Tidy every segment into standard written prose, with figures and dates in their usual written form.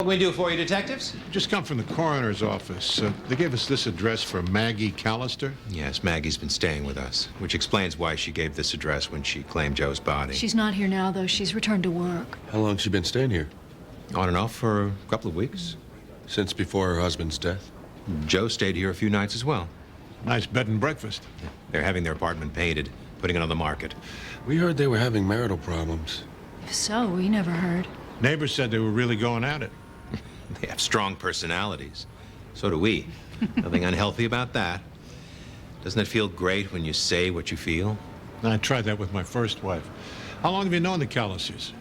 we do for you, detectives? Just come from the coroner's office. They gave us this address for Maggie Callister. Yes, Maggie's been staying with us, which explains why she gave this address when she claimed Joe's body. She's not here now, though. She's returned to work. How long has she been staying here? On and off for a couple of weeks. Since before her husband's death? Joe stayed here a few nights as well. Nice bed and breakfast. They're having their apartment painted, putting it on the market. We heard they were having marital problems. If so, we never heard. Neighbors said they were really going at it. They have strong personalities. So do we. Nothing unhealthy about that. Doesn't it feel great when you say what you feel? I tried that with my first wife. How long have you known the Callisters?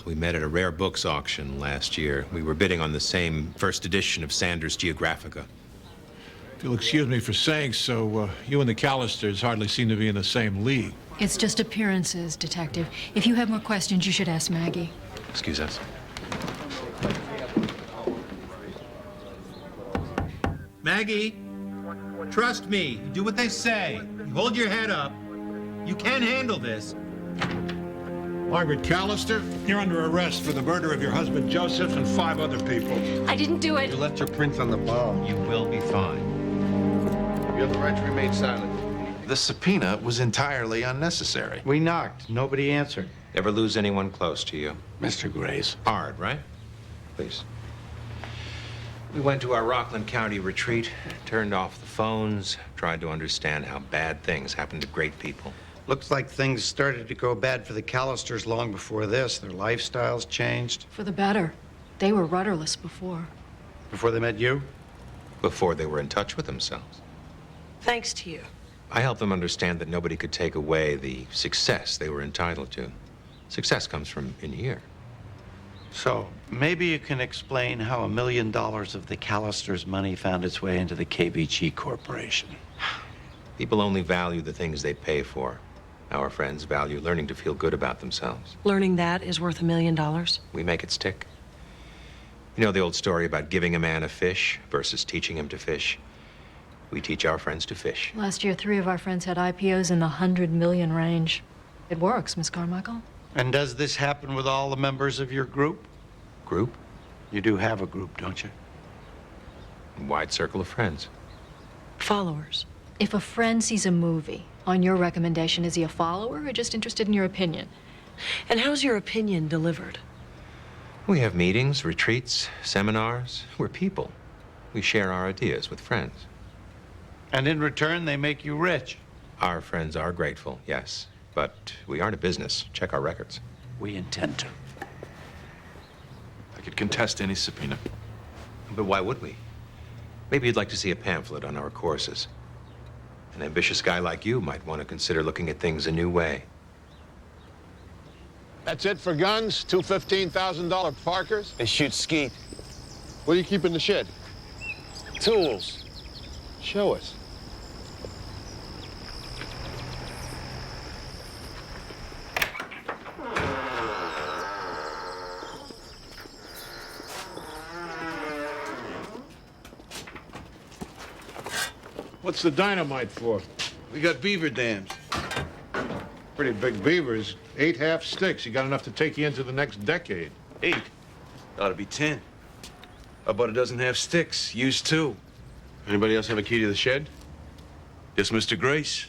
We met at a rare books auction last year. We were bidding on the same first edition of Sanders' Geographica. If you'll excuse me for saying so, you and the Callisters hardly seem to be in the same league. It's just appearances, Detective. If you have more questions, you should ask Maggie. Excuse us. Maggie, trust me. Do what they say. Hold your head up. You can handle this. Margaret Callister, you're under arrest for the murder of your husband Joseph and 5 other people. I didn't do it. You left your prints on the bomb. You will be fine. You have the right to remain silent. The subpoena was entirely unnecessary. We knocked. Nobody answered. Never lose anyone close to you. Mr. Grace. Hard, right? Please. We went to our Rockland County retreat, turned off the phones, tried to understand how bad things happen to great people. Looks like things started to go bad for the Callisters long before this. Their lifestyles changed. For the better. They were rudderless before. Before they met you? Before they were in touch with themselves. Thanks to you. I helped them understand that nobody could take away the success they were entitled to. Success comes from in here. So, maybe you can explain how $1 million of the Callisters' money found its way into the KBG Corporation. People only value the things they pay for. Our friends value learning to feel good about themselves. Learning that is worth $1 million. We make it stick. You know the old story about giving a man a fish versus teaching him to fish? We teach our friends to fish. Last year, 3 of our friends had IPOs in the 100 million range. It works, Miss Carmichael. And does this happen with all the members of your group? Group? You do have a group, don't you? A wide circle of friends. Followers. If a friend sees a movie, on your recommendation, is he a follower or just interested in your opinion? And how's your opinion delivered? We have meetings, retreats, seminars. We're people. We share our ideas with friends. And in return, they make you rich. Our friends are grateful, yes. But we aren't a business. Check our records. We intend to. I could contest any subpoena. But why would we? Maybe you'd like to see a pamphlet on our courses. An ambitious guy like you might want to consider looking at things a new way. That's it for guns? 2 $15,000 Parkers? They shoot skeet. What do you keep in the shed? Tools. Show us. What's the dynamite for? We got beaver dams. Pretty big beavers. 8 half sticks. You got enough to take you into the next decade. 8. Ought to be 10. About a dozen half sticks. Used 2. Anybody else have a key to the shed? Just Mr. Grace.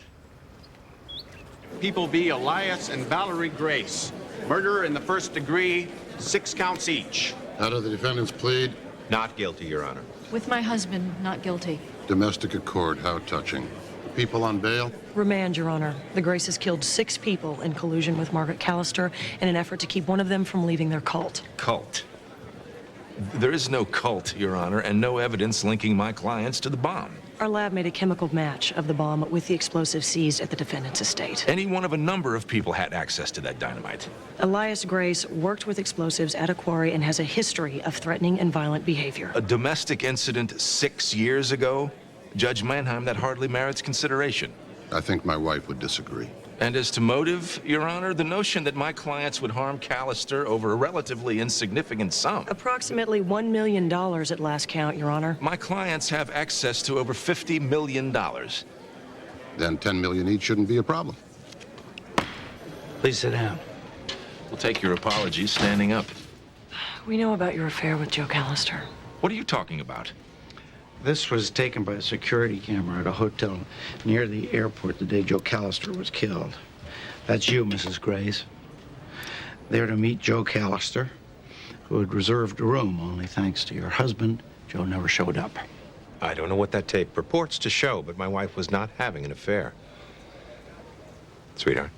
People be Elias and Valerie Grace. Murder in the first degree, 6 counts each. How do the defendants plead? Not guilty, Your Honor. With my husband, not guilty. Domestic accord, how touching. People on bail? Remand, Your Honor. The Graces killed 6 people in collusion with Margaret Callister in an effort to keep one of them from leaving their cult. Cult. There is no cult, Your Honor, and no evidence linking my clients to the bomb. Our lab made a chemical match of the bomb with the explosive seized at the defendant's estate. Any one of a number of people had access to that dynamite. Elias Grace worked with explosives at a quarry and has a history of threatening and violent behavior. A domestic incident 6 years ago? Judge Mannheim, that hardly merits consideration. I think my wife would disagree. And as to motive, Your Honor, the notion that my clients would harm Callister over a relatively insignificant sum. Approximately $1 million at last count, Your Honor. My clients have access to over $50 million. Then 10 million each shouldn't be a problem. Please sit down. We'll take your apologies standing up. We know about your affair with Joe Callister. What are you talking about? This was taken by a security camera at a hotel near the airport the day Joe Callister was killed. That's you, Mrs. Grace. There to meet Joe Callister, who had reserved a room, only thanks to your husband, Joe never showed up. I don't know what that tape purports to show, but my wife was not having an affair. Sweetheart.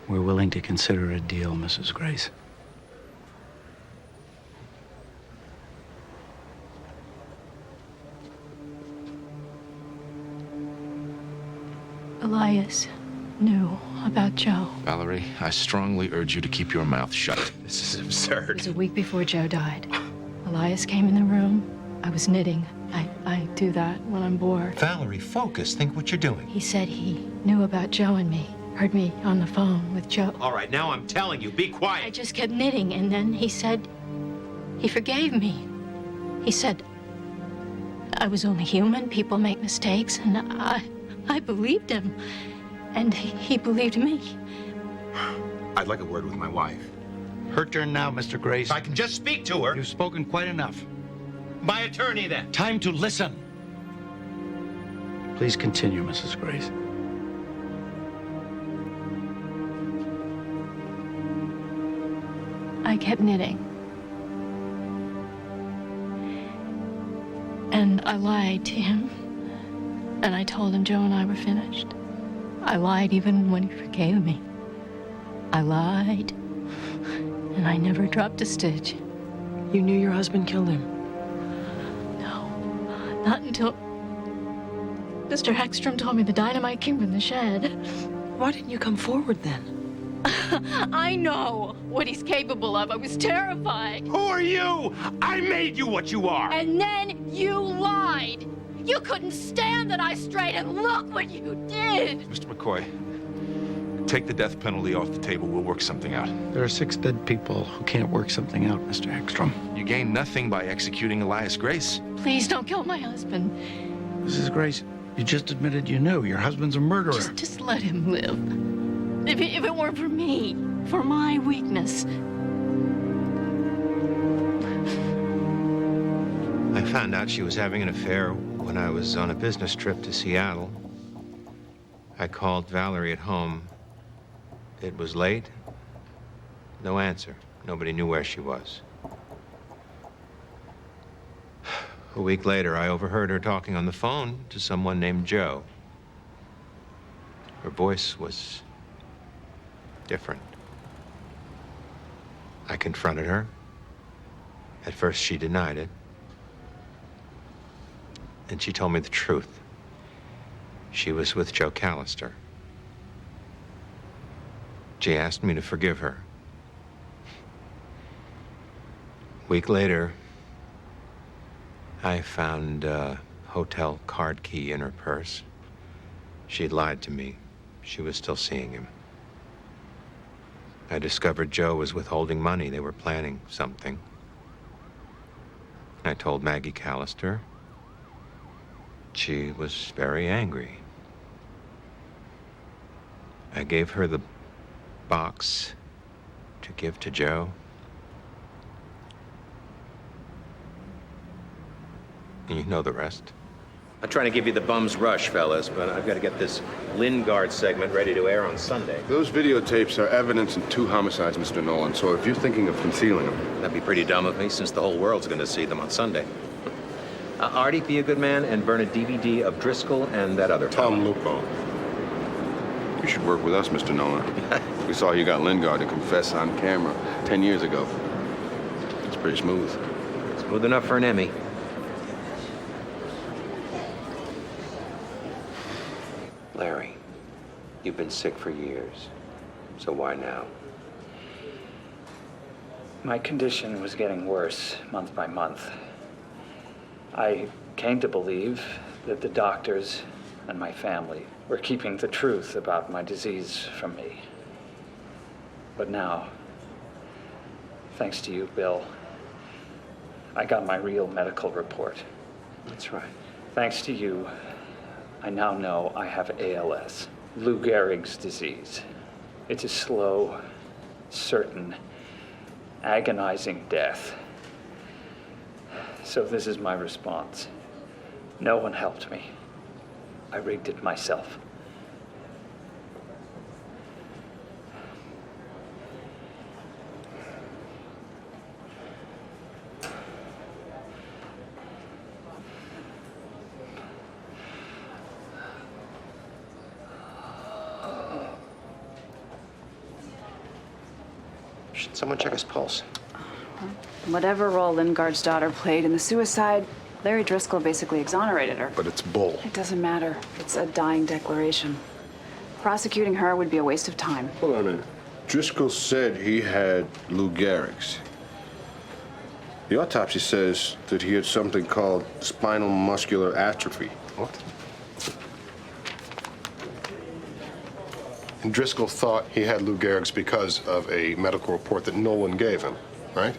We're willing to consider a deal, Mrs. Grace. Elias knew about Joe. Valerie, I strongly urge you to keep your mouth shut. This is It absurd. was a week before Joe died. Elias came in the room. I was knitting. I do that when I'm bored. Valerie, focus. Think what you're doing. He said he knew about Joe and me. Heard me on the phone with Joe. All right, now I'm telling you, be I quiet. just kept knitting, and then he said he forgave me. He said I was only human. People make mistakes, and I believed him. And he believed me. I'd like a word with my wife. Her turn now, Mr. Grace. If I can just speak to her. You've spoken quite enough. My attorney, then. Time to listen. Please continue, Mrs. Grace. I kept knitting. And I lied to him. And I told him Joe and I were finished. I lied even when he forgave me. I lied. And I never dropped a stitch. You knew your husband killed him. No, not until Mr. Heckstrom told me the dynamite came from the shed. Why didn't you come forward then? I know what he's capable of. I was terrified. Who are you? I made you what you are. And then you lied. You couldn't stand that I strayed, and look what you did. Mr. McCoy, take the death penalty off the table. We'll work something out. There are 6 dead people who can't work something out, Mr. Heckstrom. You gain nothing by executing Elias Grace. Please don't kill my husband. Mrs. Grace, you just admitted you knew. Your husband's a murderer. Just let him live. If it weren't for me, for my weakness. I found out she was having an affair when I was on a business trip to Seattle. I called Valerie at home. It was late. No answer. Nobody knew where she was. A week later, I overheard her talking on the phone to someone named Joe. Her voice was different. I confronted her. At first, she denied it. And she told me the truth. She was with Joe Callister. She asked me to forgive her. A week later, I found a hotel card key in her purse. She'd lied to me. She was still seeing him. I discovered Joe was withholding money. They were planning something. I told Maggie Callister. She was very angry. I gave her the box to give to Joe. And you know the rest. I'm trying to give you the bum's rush, fellas, but I've got to get this Lingard segment ready to air on Sunday. Those videotapes are evidence in 2 homicides, Mr. Nolan, so if you're thinking of concealing them... That'd be pretty dumb of me, since the whole world's going to see them on Sunday. Artie, be a good man and burn a DVD of Driscoll and that other fellow. Tom Lupo. You should work with us, Mr. Nolan. We saw you got Lingard to confess on camera 10 years ago. It's pretty smooth. Smooth enough for an Emmy. Larry, you've been sick for years. So why now? My condition was getting worse month by month. I came to believe that the doctors and my family were keeping the truth about my disease from me. But now, thanks to you, Bill, I got my real medical report. That's right. Thanks to you, I now know I have ALS, Lou Gehrig's disease. It's a slow, certain, agonizing death. So this is my response. No one helped me. I rigged it myself. Should someone check his pulse? Whatever role Lingard's daughter played in the suicide, Larry Driscoll basically exonerated her. But it's bull. It doesn't matter. It's a dying declaration. Prosecuting her would be a waste of time. Hold on a minute. Driscoll said he had Lou Gehrig's. The autopsy says that he had something called spinal muscular atrophy. What? And Driscoll thought he had Lou Gehrig's because of a medical report that Nolan gave him, right?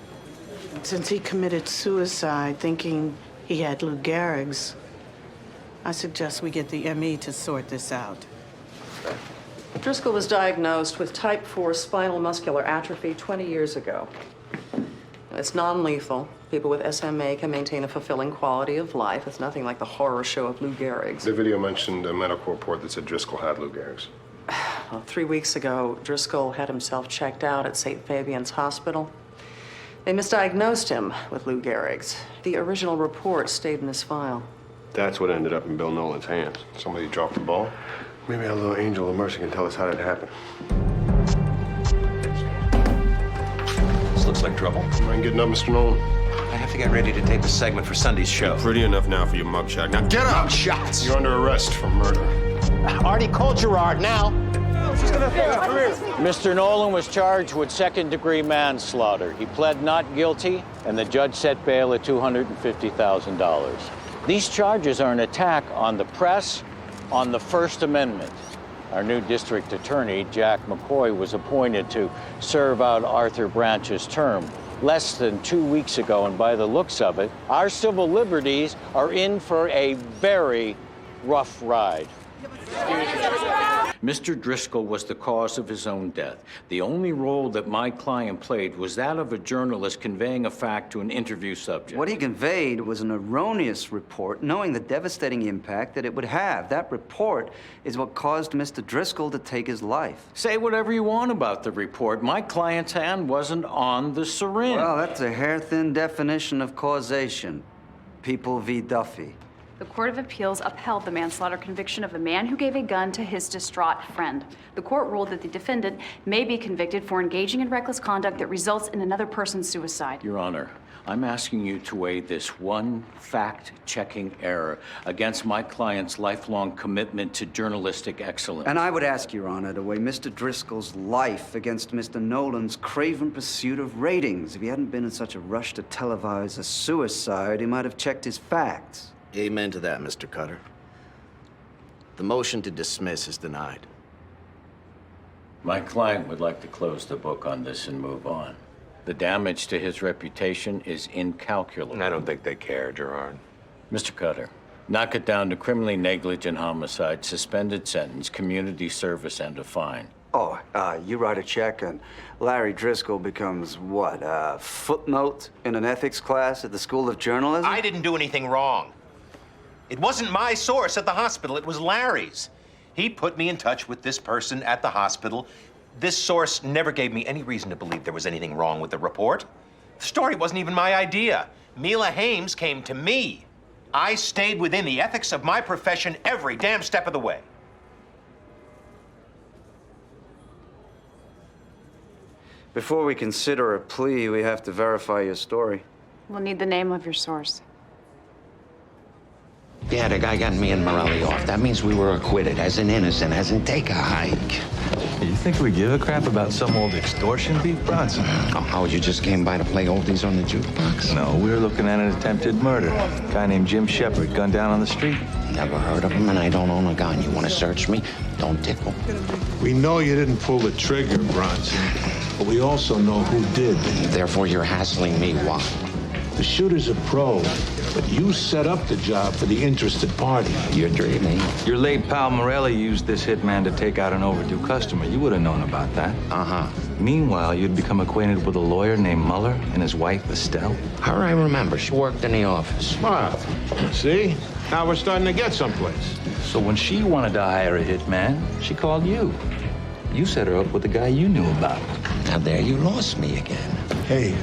Since he committed suicide thinking he had Lou Gehrig's, I suggest we get the ME to sort this out. Driscoll was diagnosed with type 4 spinal muscular atrophy 20 years ago. It's non-lethal. People with SMA can maintain a fulfilling quality of life. It's nothing like the horror show of Lou Gehrig's. The video mentioned a medical report that said Driscoll had Lou Gehrig's. Well, 3 weeks ago, Driscoll had himself checked out at St. Fabian's Hospital. They misdiagnosed him with Lou Gehrig's. The original report stayed in his file. That's what ended up in Bill Nolan's hands. Somebody dropped the ball? Maybe our little angel of mercy can tell us how that happened. This looks like trouble. Mind getting up, Mr. Nolan? I have to get ready to tape a segment for Sunday's show. Pretty enough now for your mugshot. Now get up! Shots! You're under arrest for murder. Artie called Gerard now. Mr. Nolan was charged with second-degree manslaughter. He pled not guilty, and the judge set bail at $250,000. These charges are an attack on the press, on the First Amendment. Our new district attorney, Jack McCoy, was appointed to serve out Arthur Branch's term less than 2 weeks ago, and by the looks of it, our civil liberties are in for a very rough ride. Mr. Driscoll was the cause of his own death. The only role that my client played was that of a journalist conveying a fact to an interview subject. What he conveyed was an erroneous report, knowing the devastating impact that it would have. That report is what caused Mr. Driscoll to take his life. Say whatever you want about the report. My client's hand wasn't on the syringe. Well, that's a hair-thin definition of causation. People v. Duffy. The Court of Appeals upheld the manslaughter conviction of a man who gave a gun to his distraught friend. The court ruled that the defendant may be convicted for engaging in reckless conduct that results in another person's suicide. Your Honor, I'm asking you to weigh this one fact-checking error against my client's lifelong commitment to journalistic excellence. And I would ask, Your Honor, to weigh Mr. Driscoll's life against Mr. Nolan's craven pursuit of ratings. If he hadn't been in such a rush to televise a suicide, he might have checked his facts. Amen to that, Mr. Cutter. The motion to dismiss is denied. My client would like to close the book on this and move on. The damage to his reputation is incalculable. I don't think they care, Gerard. Mr. Cutter, knock it down to criminally negligent homicide, suspended sentence, community service, and a fine. Oh, you write a check and Larry Driscoll becomes what, a footnote in an ethics class at the School of Journalism? I didn't do anything wrong. It wasn't my source at the hospital, it was Larry's. He put me in touch with this person at the hospital. This source never gave me any reason to believe there was anything wrong with the report. The story wasn't even my idea. Mila Hames came to me. I stayed within the ethics of my profession every damn step of the way. Before we consider a plea, we have to verify your story. We'll need the name of your source. Yeah, the guy got me and Morelli off. That means we were acquitted, as an innocent, as in take a hike. You think we give a crap about some old extortion beef, Bronson? Oh, how, you just came by to play oldies on the jukebox? No, we were looking at an attempted murder. A guy named Jim Shepard, gunned down on the street. Never heard of him, and I don't own a gun. You want to search me? Don't tickle. We know you didn't pull the trigger, Bronson, but we also know who did. Therefore, you're hassling me. Why? The shooter's a pro, but you set up the job for the interested party. You're dreaming. Your late pal Morelli used this hitman to take out an overdue customer. You would have known about that. Uh-huh. Meanwhile, you'd become acquainted with a lawyer named Muller and his wife, Estelle. Her I remember. She worked in the office. Well, see? Now we're starting to get someplace. So when she wanted to hire a hitman, she called you. You set her up with the guy you knew about. Now there you lost me again. Hey,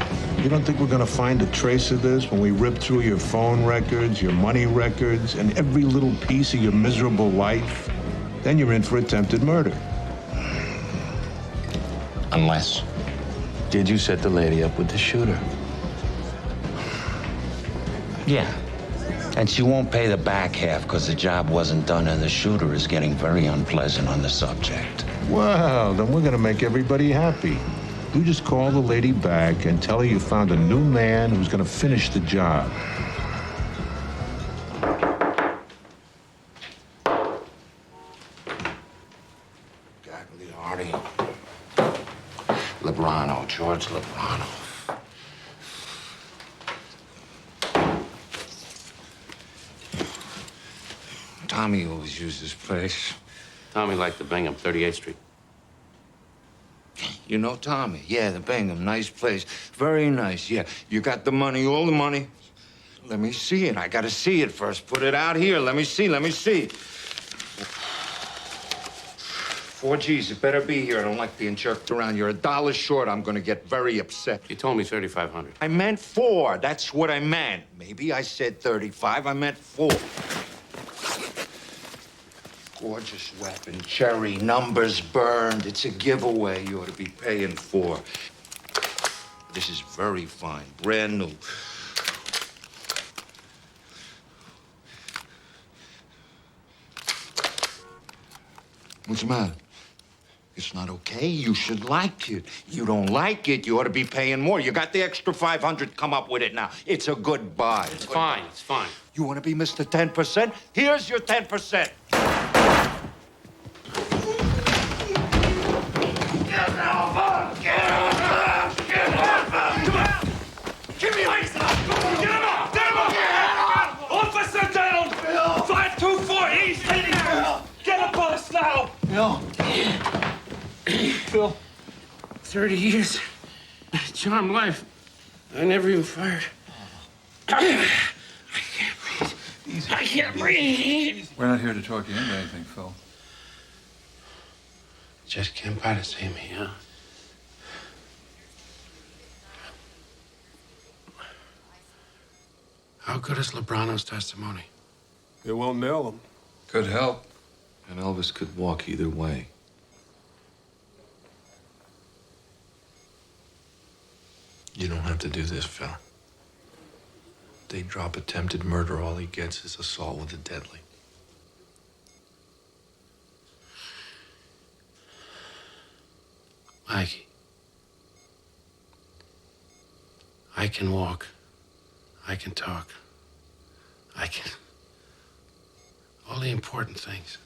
you don't think we're gonna find a trace of this when we rip through your phone records, your money records, and every little piece of your miserable life? Then you're in for attempted murder. Unless. Did you set the lady up with the shooter? Yeah. And she won't pay the back half because the job wasn't done and the shooter is getting very unpleasant on the subject. Well, then we're gonna make everybody happy. You just call the lady back and tell her you found a new man who's gonna finish the job. Gagliardi. Lebrano, George Lebrano. Tommy always used this place. Tommy liked the Bingham, 38th Street. You know Tommy? Yeah, the Bingham, nice place. Very nice, yeah. You got the money, all the money. Let me see it. I gotta see it first. Put it out here. Let me see. 4 G's, it better be here. I don't like being jerked around. You're $1 short. I'm gonna get very upset. You told me 3,500. I meant 4. That's what I meant. Maybe I said 35. I meant 4. Gorgeous weapon, cherry, numbers burned. It's a giveaway you ought to be paying for. This is very fine, brand new. What's the matter? It's not okay. You should like it. You don't like it, you ought to be paying more. You got the extra 500, come up with it now. It's a good buy. It's fine, it's fine. You want to be Mr. 10%? Here's your 10%. Give me a Get him up! Get him up! Officer down! 524 East! Get up on us now! Phil, 30 years. Charmed life. I never even fired. I can't breathe. We're not here to talk you into anything, Phil. Just came by to see me, huh? How good is Lebrano's testimony? It won't nail him. Could help. And Elvis could walk either way. You don't have to do this, Phil. They drop attempted murder, all he gets is assault with a deadly. Mikey, I can walk. I can talk. I can... all the important things.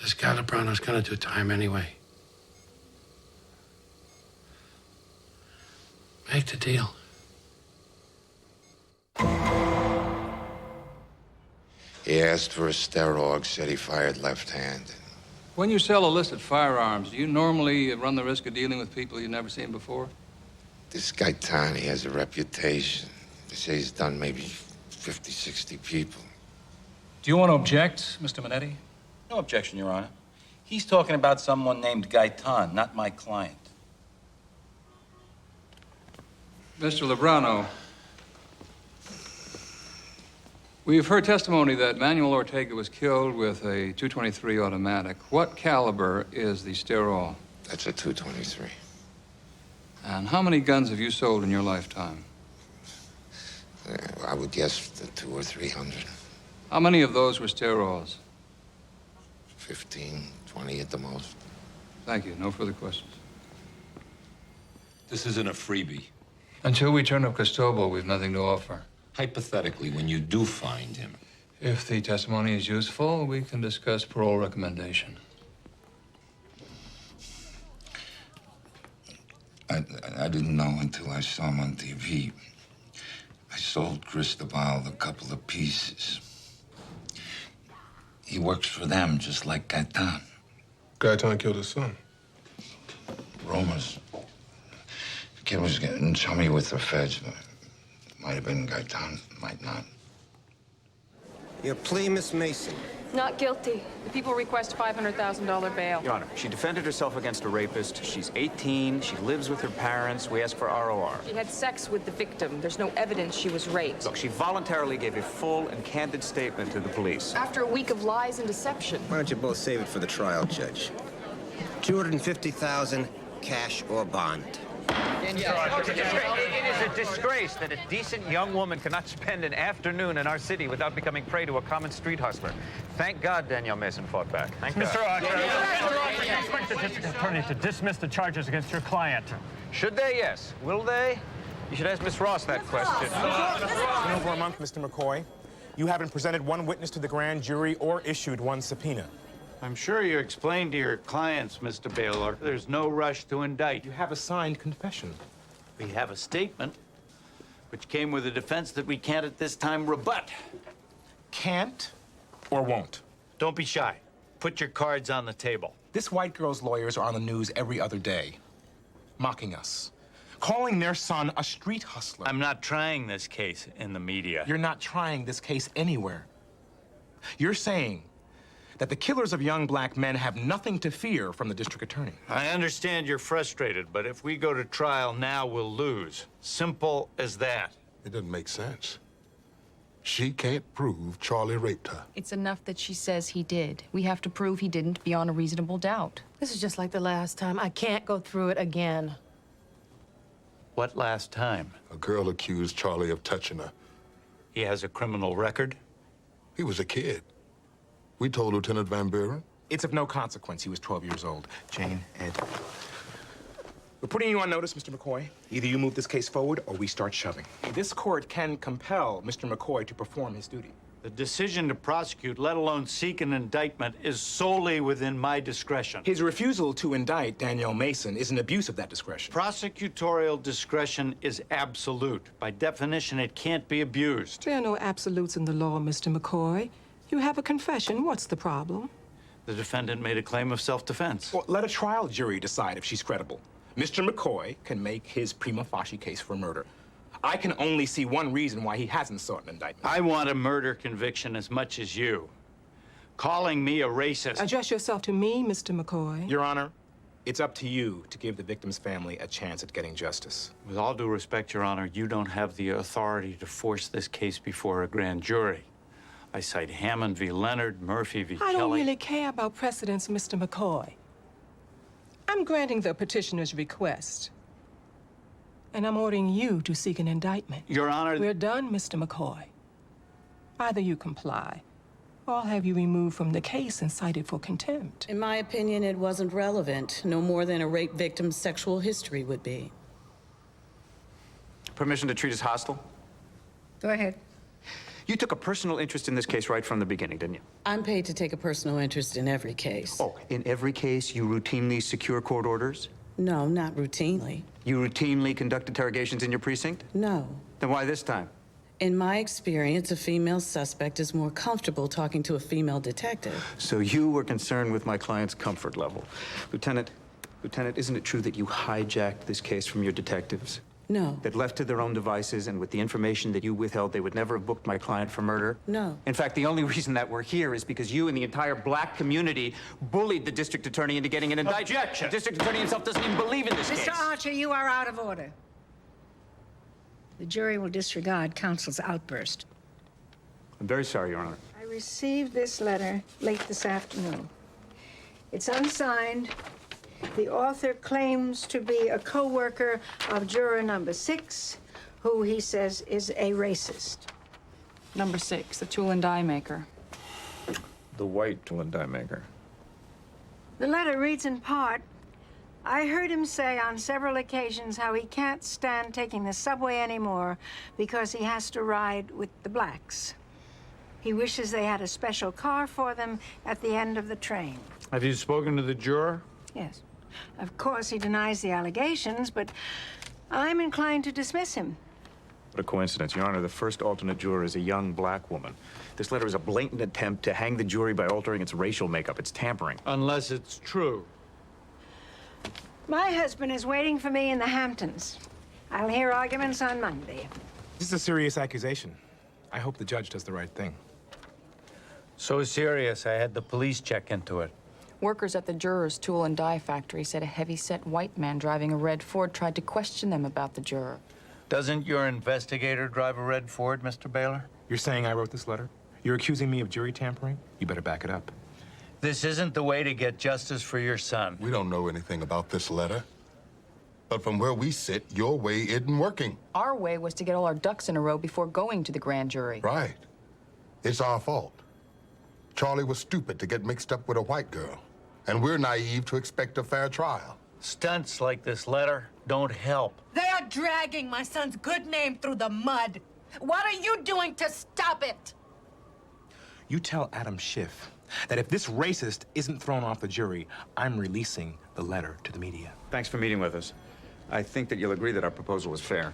This guy Lebrano's gonna do time anyway. Make the deal. He asked for a steroid, said he fired left-handed. When you sell illicit firearms, do you normally run the risk of dealing with people you've never seen before? This guy Tani has a reputation. They say he's done maybe 50, 60 people. Do you want to object, Mr. Minetti? No objection, Your Honor. He's talking about someone named Gaitan, not my client. Mr. Lebrano, we've heard testimony that Manuel Ortega was killed with a .223 automatic. What caliber is the Sterol? That's a .223. And how many guns have you sold in your lifetime? I would guess the 200 or 300. How many of those were Sterols? 15, 20 at the most. Thank you. No further questions. This isn't a freebie. Until we turn up Costabile, we've nothing to offer. Hypothetically, when you do find him. If the testimony is useful, we can discuss parole recommendation. I didn't know until I saw him on TV. I sold Costabile a couple of pieces. He works for them just like Gaitan. Gaitan killed his son. Rumors. The kid was getting in trouble with the feds, but might have been Gaitan, might not. Your plea, Miss Mason? Not guilty. The people request $500,000 bail. Your Honor, she defended herself against a rapist. She's 18. She lives with her parents. We ask for ROR. She had sex with the victim. There's no evidence she was raped. Look, she voluntarily gave a full and candid statement to the police. After a week of lies and deception. Why don't you both save it for the trial, Judge? $250,000, cash or bond. It is a disgrace that a decent young woman cannot spend an afternoon in our city without becoming prey to a common street hustler. Thank God Danielle Mason fought back. Thank God. Mr. Archer, expect the district attorney to dismiss the charges against your client. Should they? Yes. Will they? You should ask Miss Ross that question. In over a month, Mr. McCoy, you haven't presented one witness to the grand jury or issued one subpoena. I'm sure you explained to your clients, Mr. Baylor, there's no rush to indict. You have a signed confession. We have a statement, which came with a defense that we can't at this time rebut. Can't or won't? Don't be shy. Put your cards on the table. This white girl's lawyers are on the news every other day, mocking us, calling their son a street hustler. I'm not trying this case in the media. You're not trying this case anywhere. You're saying that the killers of young black men have nothing to fear from the district attorney. I understand you're frustrated, but if we go to trial now, we'll lose. Simple as that. It doesn't make sense. She can't prove Charlie raped her. It's enough that she says he did. We have to prove he didn't beyond a reasonable doubt. This is just like the last time. I can't go through it again. What last time? A girl accused Charlie of touching her. He has a criminal record? He was a kid. We told Lieutenant Van Buren. It's of no consequence. He was 12 years old. Jane, Ed. We're putting you on notice, Mr. McCoy. Either you move this case forward or we start shoving. This court can compel Mr. McCoy to perform his duty. The decision to prosecute, let alone seek an indictment, is solely within my discretion. His refusal to indict Danielle Mason is an abuse of that discretion. Prosecutorial discretion is absolute. By definition, it can't be abused. There are no absolutes in the law, Mr. McCoy. You have a confession. What's the problem? The defendant made a claim of self-defense. Well, let a trial jury decide if she's credible. Mr. McCoy can make his prima facie case for murder. I can only see one reason why he hasn't sought an indictment. I want a murder conviction as much as you. Calling me a racist. Address yourself to me, Mr. McCoy. Your Honor, it's up to you to give the victim's family a chance at getting justice. With all due respect, Your Honor, you don't have the authority to force this case before a grand jury. I cite Hammond v. Leonard, Murphy v. Kelly. I don't really care about precedents, Mr. McCoy. I'm granting the petitioner's request. And I'm ordering you to seek an indictment. Your Honor... We're done, Mr. McCoy. Either you comply, or I'll have you removed from the case and cited for contempt. In my opinion, it wasn't relevant, no more than a rape victim's sexual history would be. Permission to treat as hostile? Go ahead. You took a personal interest in this case right from the beginning, didn't you? I'm paid to take a personal interest in every case. Oh, in every case, you routinely secure court orders? No, not routinely. You routinely conduct interrogations in your precinct? No. Then why this time? In my experience, a female suspect is more comfortable talking to a female detective. So you were concerned with my client's comfort level. Lieutenant, isn't it true that you hijacked this case from your detectives? No. That left to their own devices and with the information that you withheld, they would never have booked my client for murder? No. In fact, the only reason that we're here is because you and the entire black community bullied the district attorney into getting an indictment. Objection! The district attorney himself doesn't even believe in this case. Mr. Archer, you are out of order. The jury will disregard counsel's outburst. I'm very sorry, Your Honor. I received this letter late this afternoon. It's unsigned. The author claims to be a co-worker of juror number 6, who he says is a racist. Number 6, the tool and die maker. The white tool and die maker. The letter reads in part, I heard him say on several occasions how he can't stand taking the subway anymore because he has to ride with the blacks. He wishes they had a special car for them at the end of the train. Have you spoken to the juror? Yes. Of course, he denies the allegations, but I'm inclined to dismiss him. What a coincidence, Your Honor. The first alternate juror is a young black woman. This letter is a blatant attempt to hang the jury by altering its racial makeup. It's tampering. Unless it's true. My husband is waiting for me in the Hamptons. I'll hear arguments on Monday. This is a serious accusation. I hope the judge does the right thing. So serious, I had the police check into it. Workers at the juror's tool and die factory said a heavy-set white man driving a red Ford tried to question them about the juror. Doesn't your investigator drive a red Ford, Mr. Baylor? You're saying I wrote this letter? You're accusing me of jury tampering? You better back it up. This isn't the way to get justice for your son. We don't know anything about this letter. But from where we sit, your way isn't working. Our way was to get all our ducks in a row before going to the grand jury. Right. It's our fault. Charlie was stupid to get mixed up with a white girl. And we're naive to expect a fair trial. Stunts like this letter don't help. They are dragging my son's good name through the mud. What are you doing to stop it? You tell Adam Schiff that if this racist isn't thrown off the jury, I'm releasing the letter to the media. Thanks for meeting with us. I think that you'll agree that our proposal was fair.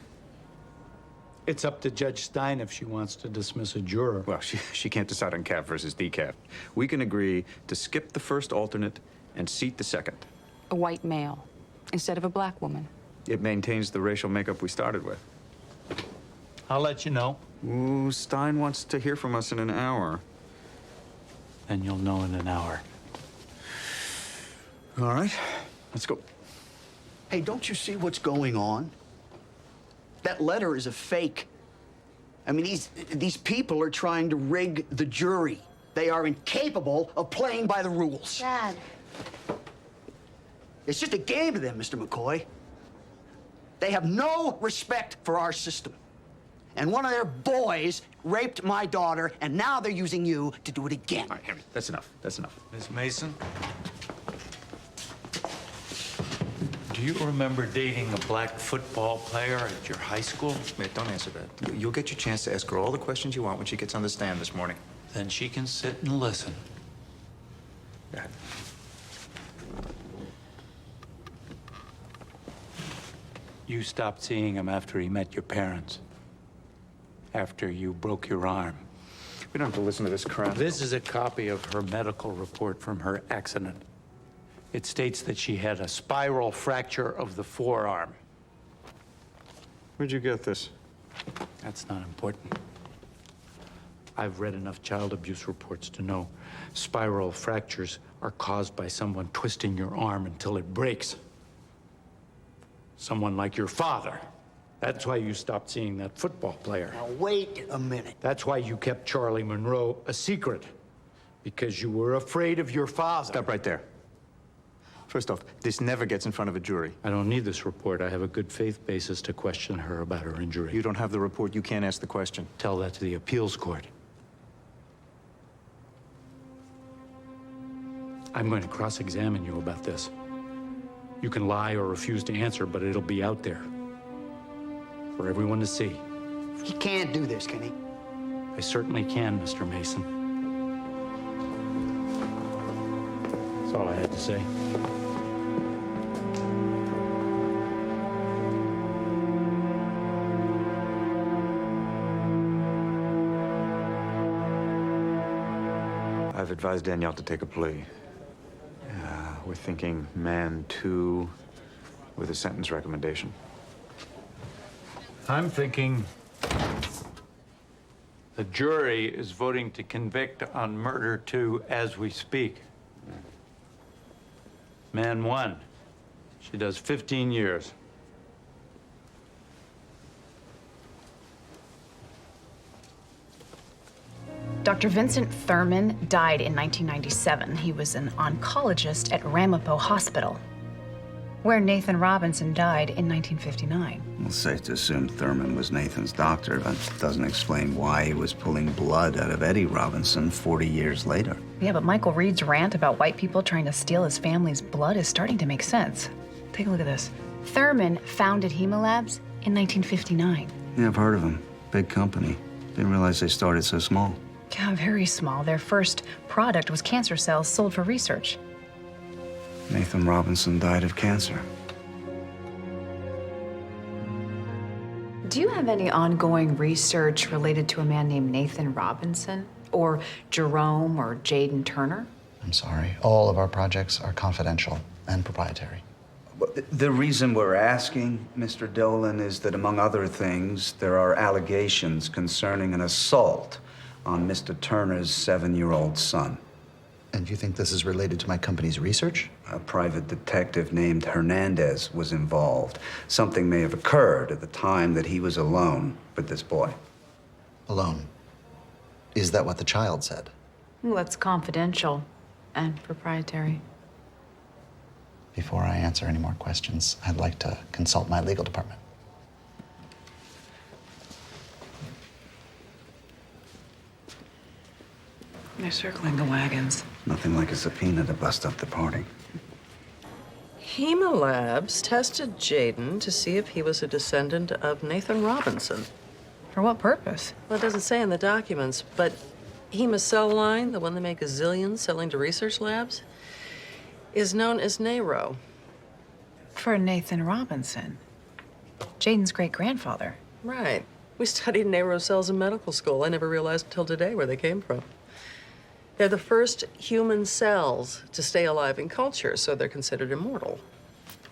It's up to Judge Stein if she wants to dismiss a juror. Well, she can't decide on cap versus decaf. We can agree to skip the first alternate and seat the second. A white male instead of a black woman. It maintains the racial makeup we started with. I'll let you know. Ooh, Stein wants to hear from us in an hour. And you'll know in an hour. All right, let's go. Hey, don't you see what's going on? That letter is a fake. I mean, these people are trying to rig the jury. They are incapable of playing by the rules. Dad. It's just a game to them, Mr. McCoy. They have no respect for our system. And one of their boys raped my daughter, and now they're using you to do it again. All right, Henry, that's enough. That's enough. Miss Mason? Do you remember dating a black football player at your high school? Wait, don't answer that. You'll get your chance to ask her all the questions you want when she gets on the stand this morning. Then she can sit and listen. Go ahead. You stopped seeing him after he met your parents. After you broke your arm. We don't have to listen to this crap. This is a copy of her medical report from her accident. It states that she had a spiral fracture of the forearm. Where'd you get this? That's not important. I've read enough child abuse reports to know spiral fractures are caused by someone twisting your arm until it breaks. Someone like your father. That's why you stopped seeing that football player. Now, wait a minute. That's why you kept Charlie Monroe a secret. Because you were afraid of your father. Stop right there. First off, this never gets in front of a jury. I don't need this report. I have a good faith basis to question her about her injury. You don't have the report, you can't ask the question. Tell that to the appeals court. I'm going to cross-examine you about this. You can lie or refuse to answer, but it'll be out there. For everyone to see. He can't do this, can he? I certainly can, Mr. Mason. That's all I had to say. I've advised Danielle to take a plea. We're thinking man 2 with a sentence recommendation. I'm thinking the jury is voting to convict on murder 2 as we speak. Man 1, she does 15 years. Dr. Vincent Thurman died in 1997. He was an oncologist at Ramapo Hospital, where Nathan Robinson died in 1959. Well, safe to assume Thurman was Nathan's doctor, but doesn't explain why he was pulling blood out of Eddie Robinson 40 years later. Yeah, but Michael Reed's rant about white people trying to steal his family's blood is starting to make sense. Take a look at this. Thurman founded Hemolabs in 1959. Yeah, I've heard of him. Big company. Didn't realize they started so small. Yeah, very small. Their first product was cancer cells sold for research. Nathan Robinson died of cancer. Do you have any ongoing research related to a man named Nathan Robinson? Or Jerome or Jaden Turner? I'm sorry. All of our projects are confidential and proprietary. The reason we're asking, Mr. Dolan, is that among other things, there are allegations concerning an assault on Mr. Turner's 7-year-old son. And you think this is related to my company's research? A private detective named Hernandez was involved. Something may have occurred at the time that he was alone with this boy. Alone? Is that what the child said? Well, that's confidential and proprietary. Before I answer any more questions, I'd like to consult my legal department. They're circling the wagons. Nothing like a subpoena to bust up the party. Labs tested Jaden to see if he was a descendant of Nathan Robinson. For what purpose? Well, it doesn't say in the documents, but cell line, the one they make a zillion selling to research labs, is known as NARO. For Nathan Robinson. Jaden's great-grandfather. Right. We studied NARO cells in medical school. I never realized until today where they came from. They're the first human cells to stay alive in culture, so they're considered immortal.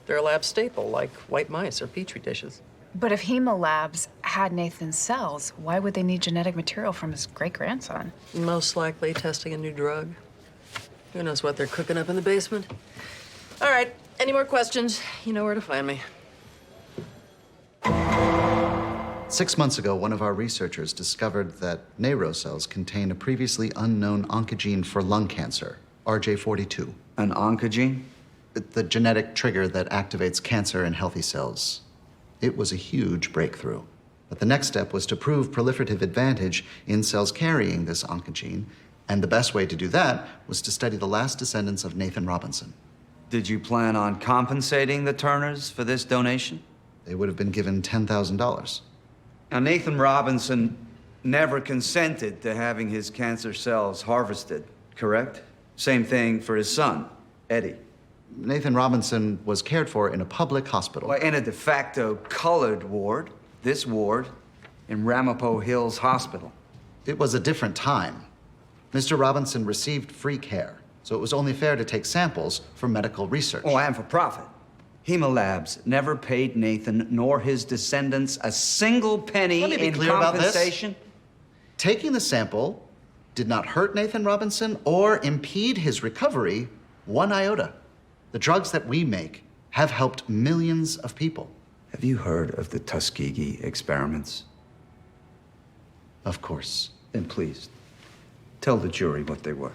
They're a lab staple, like white mice or petri dishes. But if Labs had Nathan's cells, why would they need genetic material from his great-grandson? Most likely testing a new drug. Who knows what they're cooking up in the basement? All right, any more questions? You know where to find me. 6 months ago, one of our researchers discovered that NARO cells contain a previously unknown oncogene for lung cancer, RJ42. An oncogene? The genetic trigger that activates cancer in healthy cells. It was a huge breakthrough. But the next step was to prove proliferative advantage in cells carrying this oncogene, and the best way to do that was to study the last descendants of Nathan Robinson. Did you plan on compensating the Turners for this donation? They would have been given $10,000. Now, Nathan Robinson never consented to having his cancer cells harvested, correct? Same thing for his son, Eddie. Nathan Robinson was cared for in a public hospital. Well, in a de facto colored ward, this ward in Ramapo Hills Hospital. It was a different time. Mr. Robinson received free care, so it was only fair to take samples for medical research. Oh, and for profit. Labs never paid Nathan nor his descendants a single penny Let me be in clear compensation. about this. Taking the sample did not hurt Nathan Robinson or impede his recovery one iota. The drugs that we make have helped millions of people. Have you heard of the Tuskegee experiments? Of course. Then please, tell the jury what they were.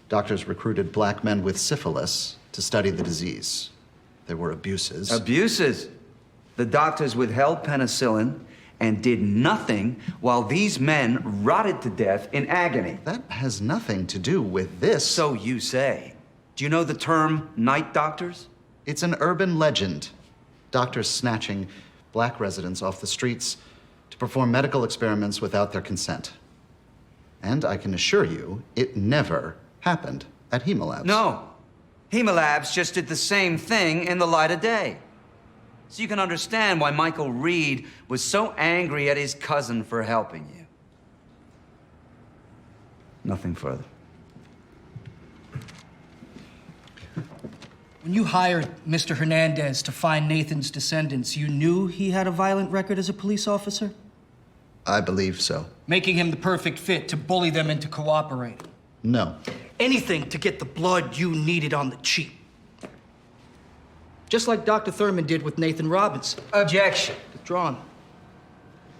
Doctors recruited black men with syphilis to study the disease. There were abuses. Abuses? The doctors withheld penicillin and did nothing while these men rotted to death in agony. That has nothing to do with this. So you say. Do you know the term night doctors? It's an urban legend. Doctors snatching black residents off the streets to perform medical experiments without their consent. And I can assure you, it never happened at Labs. No. Labs just did the same thing in the light of day. So you can understand why Michael Reed was so angry at his cousin for helping you. Nothing further. When you hired Mr. Hernandez to find Nathan's descendants, you knew he had a violent record as a police officer? I believe so. Making him the perfect fit to bully them into cooperating? No. Anything to get the blood you needed on the cheap. Just like Dr. Thurman did with Nathan Robinson. Objection. Withdrawn.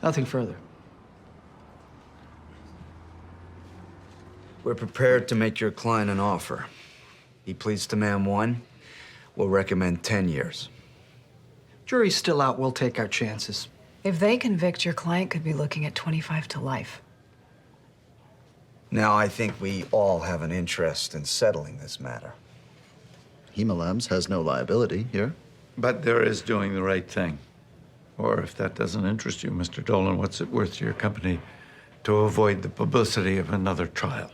Nothing further. We're prepared to make your client an offer. He pleads to man one. We'll recommend 10 years. Jury's still out. We'll take our chances. If they convict, your client could be looking at 25 to life. Now, I think we all have an interest in settling this matter. Labs has no liability here. But there is doing the right thing. Or if that doesn't interest you, Mr. Dolan, what's it worth to your company to avoid the publicity of another trial?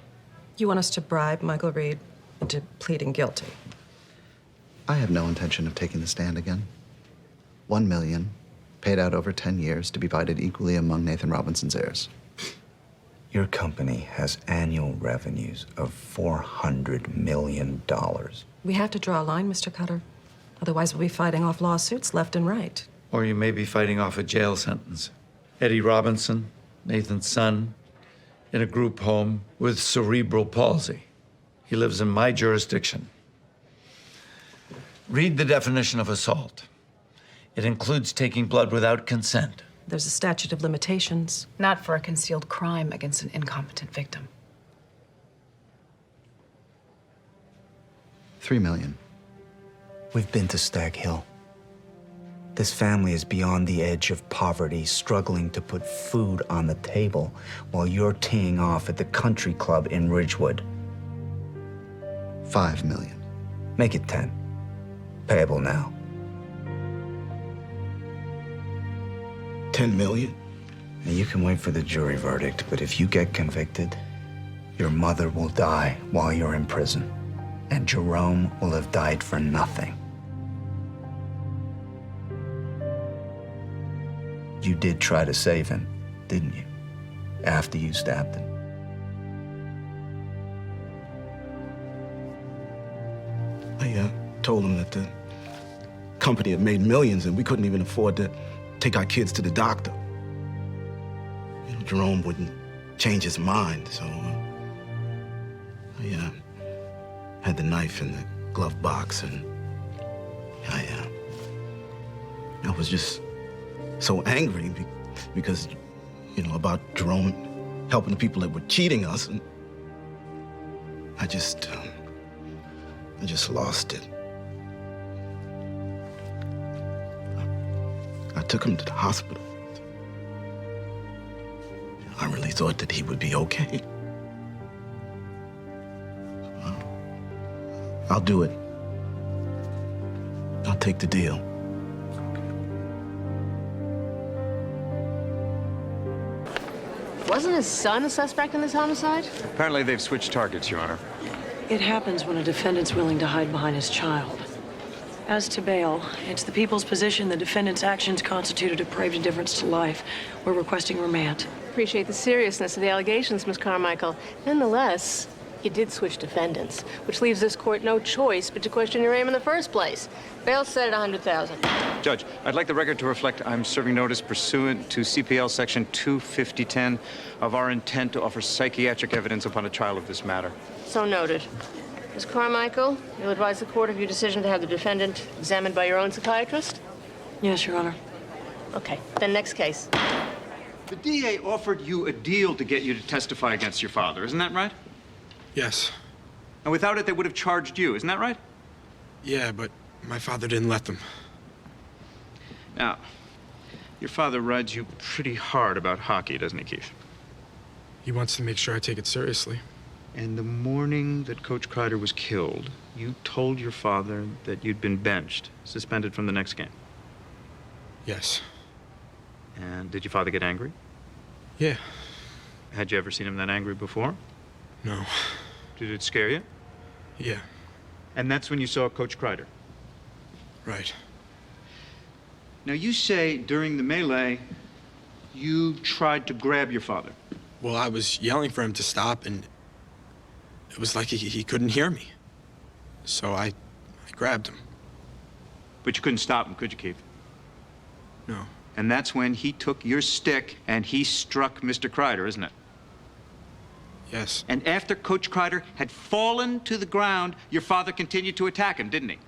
You want us to bribe Michael Reed into pleading guilty? I have no intention of taking the stand again. 1 million, paid out over 10 years to be divided equally among Nathan Robinson's heirs. Your company has annual revenues of $400 million. We have to draw a line, Mr. Cutter. Otherwise, we'll be fighting off lawsuits left and right. Or you may be fighting off a jail sentence. Eddie Robinson, Nathan's son, in a group home with cerebral palsy. He lives in my jurisdiction. Read the definition of assault. It includes taking blood without consent. There's a statute of limitations. Not for a concealed crime against an incompetent victim. 3 million. We've been to Stag Hill. This family is beyond the edge of poverty, struggling to put food on the table while you're teeing off at the country club in Ridgewood. 5 million. Make it 10. Payable now. 10 million? Now, you can wait for the jury verdict, but if you get convicted, your mother will die while you're in prison, and Jerome will have died for nothing. You did try to save him, didn't you? After you stabbed him. I told him that the company had made millions and we couldn't even afford to take our kids to the doctor. You know, Jerome wouldn't change his mind, so I had the knife in the glove box, and I was just so angry because, you know, about Jerome helping the people that were cheating us, and I just lost it. I took him to the hospital. I really thought that he would be okay. I'll do it. I'll take the deal. Wasn't his son a suspect in this homicide? Apparently they've switched targets, Your Honor. It happens when a defendant's willing to hide behind his child. As to bail, it's the people's position the defendant's actions constitute a depraved indifference to life. We're requesting remand. Appreciate the seriousness of the allegations, Miss Carmichael. Nonetheless, you did switch defendants, which leaves this court no choice but to question your aim in the first place. Bail set at $100,000. Judge, I'd like the record to reflect I'm serving notice pursuant to CPL Section 25010 of our intent to offer psychiatric evidence upon a trial of this matter. So noted. Miss Carmichael, you'll advise the court of your decision to have the defendant examined by your own psychiatrist? Yes, Your Honor. Okay, then next case. The DA offered you a deal to get you to testify against your father, isn't that right? Yes. And without it, they would have charged you, isn't that right? Yeah, but my father didn't let them. Now, your father rides you pretty hard about hockey, doesn't he, Keith? He wants to make sure I take it seriously. And the morning that Coach Kreider was killed, you told your father that you'd been benched, suspended from the next game. Yes. And did your father get angry? Yeah. Had you ever seen him that angry before? No. Did it scare you? Yeah. And that's when you saw Coach Kreider? Right. Now, you say during the melee, you tried to grab your father. Well, I was yelling for him to stop, and it was like he couldn't hear me. So I grabbed him. But you couldn't stop him, could you, Keith? No. And that's when he took your stick and he struck Mr. Kreider, isn't it? Yes. And after Coach Kreider had fallen to the ground, your father continued to attack him, didn't he?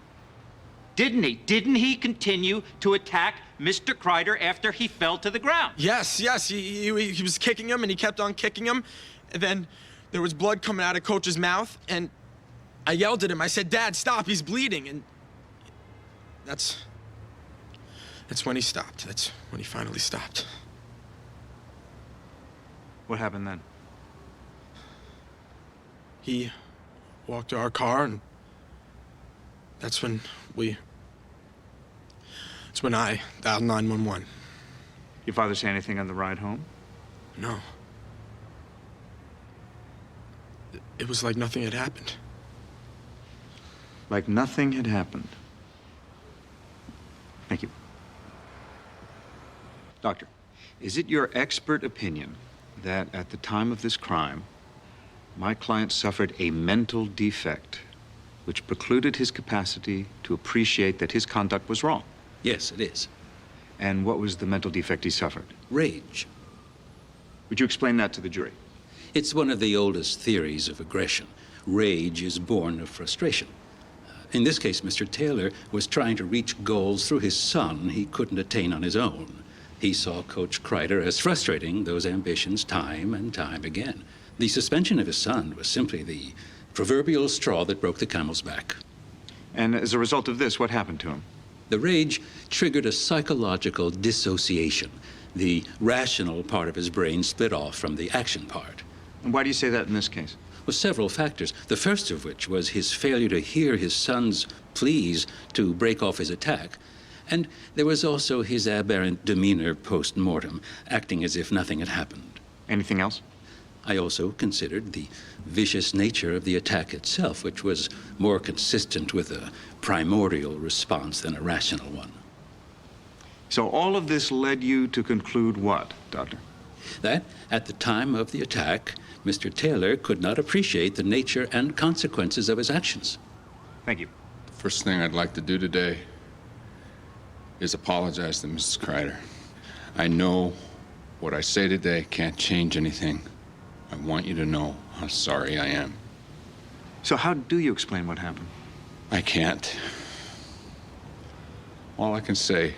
Didn't he? Didn't he continue to attack Mr. Kreider after he fell to the ground? Yes. He was kicking him, and he kept on kicking him. And then there was blood coming out of Coach's mouth, and I yelled at him. I said, "Dad, stop, he's bleeding." And that's when he stopped. That's when he finally stopped. What happened then? He walked to our car, and that's when I dialed 911. Your father say anything on the ride home? No. It was like nothing had happened. Like nothing had happened? Doctor, is it your expert opinion that at the time of this crime, my client suffered a mental defect which precluded his capacity to appreciate that his conduct was wrong? Yes, it is. And what was the mental defect he suffered? Rage. Would you explain that to the jury? It's one of the oldest theories of aggression. Rage is born of frustration. In this case, Mr. Taylor was trying to reach goals through his son he couldn't attain on his own. He saw Coach Kreider as frustrating those ambitions time and time again. The suspension of his son was simply the proverbial straw that broke the camel's back. And as a result of this, what happened to him? The rage triggered a psychological dissociation. The rational part of his brain split off from the action part. And why do you say that in this case? Well, several factors. The first of which was his failure to hear his son's pleas to break off his attack. And there was also his aberrant demeanor post-mortem, acting as if nothing had happened. Anything else? I also considered the vicious nature of the attack itself, which was more consistent with a primordial response than a rational one. So all of this led you to conclude what, Doctor? That, at the time of the attack, Mr. Taylor could not appreciate the nature and consequences of his actions. Thank you. The first thing I'd like to do today is apologize to Mrs. Kreider. I know what I say today can't change anything. I want you to know how sorry I am. So how do you explain what happened? I can't. All I can say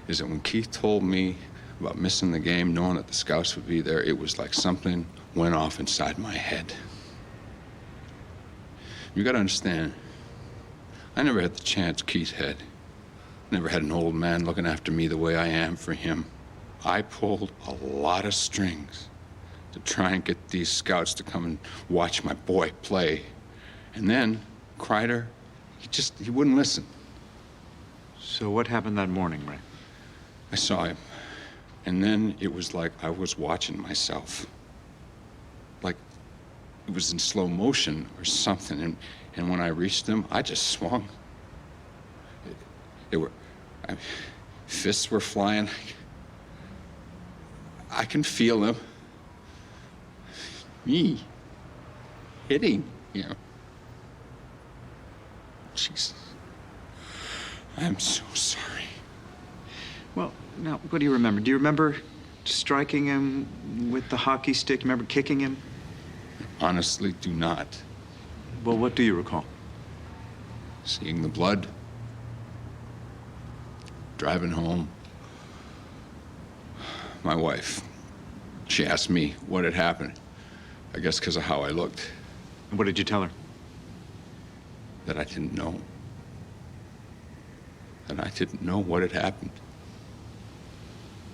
is that when Keith told me about missing the game, knowing that the scouts would be there, it was like something went off inside my head. You gotta understand, I never had the chance Keith had. Never had an old man looking after me the way I am for him. I pulled a lot of strings to try and get these scouts to come and watch my boy play. And then, Kreider, he wouldn't listen. So what happened that morning, Ray? I saw him. And then it was like I was watching myself. Like it was in slow motion or something. And when I reached him, I just swung. Fists were flying. I can feel them. Me hitting him. Jesus. I'm so sorry. Well, now, what do you remember? Do you remember striking him with the hockey stick? Remember kicking him? Honestly, do not. Well, what do you recall? Seeing the blood. Driving home. My wife, she asked me what had happened. I guess because of how I looked. And what did you tell her? That I didn't know. That I didn't know what had happened.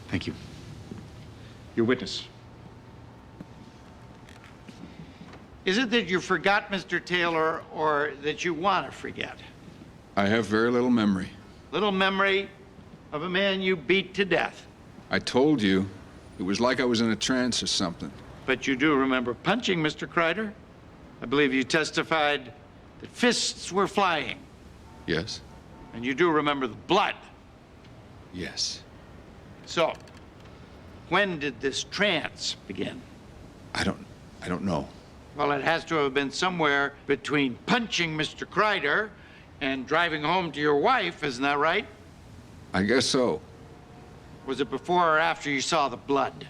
Thank you. Your witness. Is it that you forgot Mr. Taylor or that you want to forget? I have very little memory. Little memory of a man you beat to death. I told you, it was like I was in a trance or something. But you do remember punching Mr. Kreider? I believe you testified that fists were flying. Yes. And you do remember the blood. Yes. So, when did this trance begin? I don't know. Well, it has to have been somewhere between punching Mr. Kreider and driving home to your wife, isn't that right? I guess so. Was it before or after you saw the blood?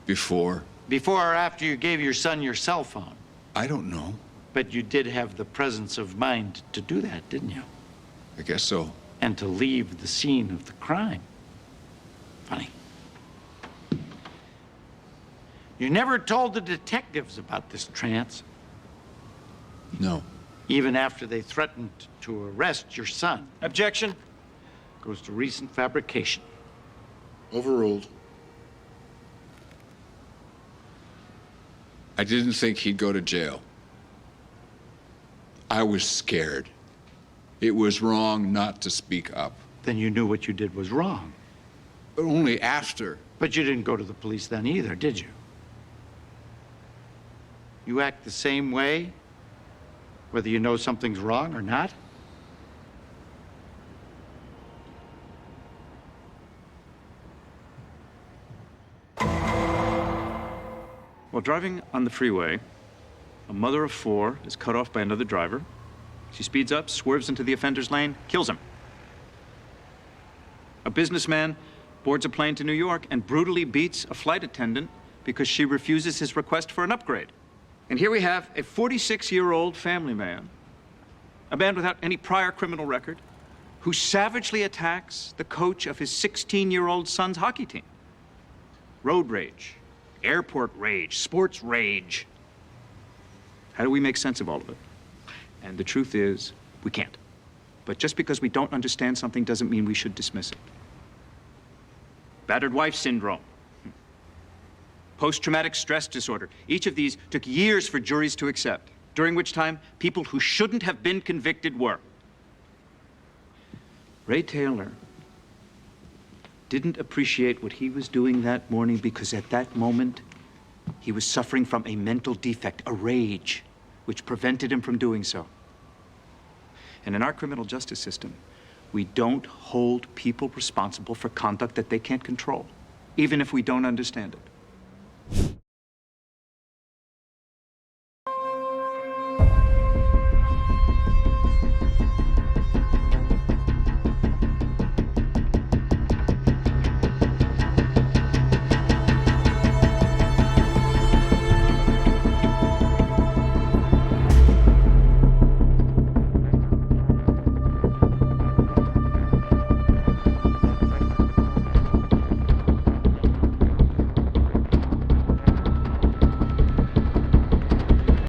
Before. Before or after you gave your son your cell phone? I don't know. But you did have the presence of mind to do that, didn't you? I guess so. And to leave the scene of the crime. Funny. You never told the detectives about this trance? No. Even after they threatened to arrest your son? Objection. Goes to recent fabrication. Overruled. I didn't think he'd go to jail. I was scared. It was wrong not to speak up. Then you knew what you did was wrong. But only after. But you didn't go to the police then either, did you? You act the same way, whether you know something's wrong or not? While driving on the freeway, a mother of 4 is cut off by another driver. She speeds up, swerves into the offender's lane, kills him. A businessman boards a plane to New York and brutally beats a flight attendant because she refuses his request for an upgrade. And here we have a 46-year-old family man, a man without any prior criminal record, who savagely attacks the coach of his 16-year-old son's hockey team. Road rage, airport rage, sports rage. How do we make sense of all of it? And the truth is, we can't. But just because we don't understand something doesn't mean we should dismiss it. Battered wife syndrome, post-traumatic stress disorder. Each of these took years for juries to accept, during which time people who shouldn't have been convicted were. Ray Taylor didn't appreciate what he was doing that morning because at that moment, he was suffering from a mental defect, a rage, which prevented him from doing so. And in our criminal justice system, we don't hold people responsible for conduct that they can't control, even if we don't understand it.